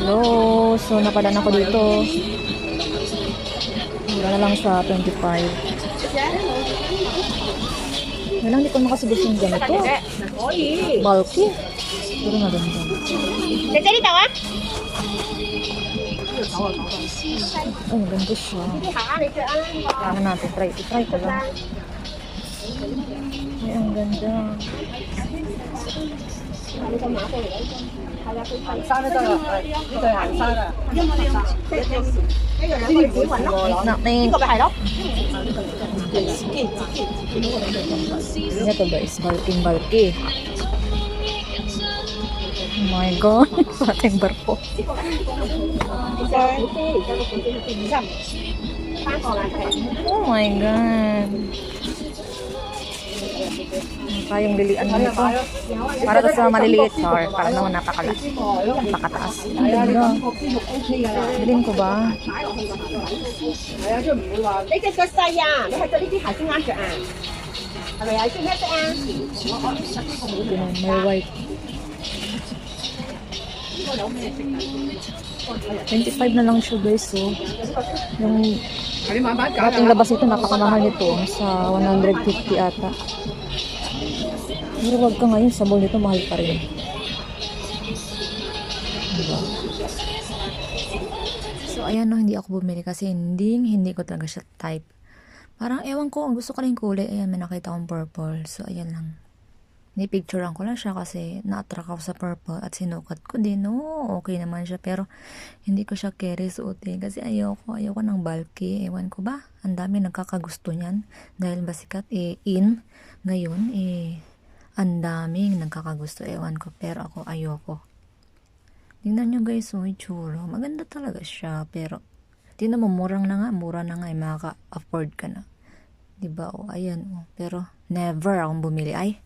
Hello. So, napadaan ako dito. Mura na lang sa 25. Wala, hindi ko makasibos yung ganito. Bulky. Pero maganda. Ay, maganda siya. Kailangan natin try. I-try ko lang. Ay, ang ganda. Natin. Ito guys, bulky. Oh my god, pating barko. Oh my god. Kayong lilian mo ito. Para sa maliliit, char. Para naman napakataas. Ang ganda. Bilhin ko ba? May white. 25 na lang siya guys. So, yung ating labas ito, napakamahal nito. Sa 150 ata. Pero wag ka ngayon, sa mall nito mahal pa rin. Diba? So ayan no, hindi ako bumili kasi hindi ko talaga siya type. Parang ewan ko, ang gusto ko lang kulay. Ayan, may nakita akong purple. So ayan lang. Ni-picturean ko lang siya kasi na-attract ako sa purple at sinukat ko din. No, okay naman siya pero hindi ko siya carry suotin kasi ayoko ng bulky. Ewan ko ba? Ang dami nagkakagusto niyan dahil basikat in ngayon ang daming nagkakagusto. Ewan ko pero ako ayoko. Tingnan nyo guys, itsura. Maganda talaga siya pero tingnan mo mura na nga maka-afford ka na. Diba? Ayan. Pero never akong bumili. Ay,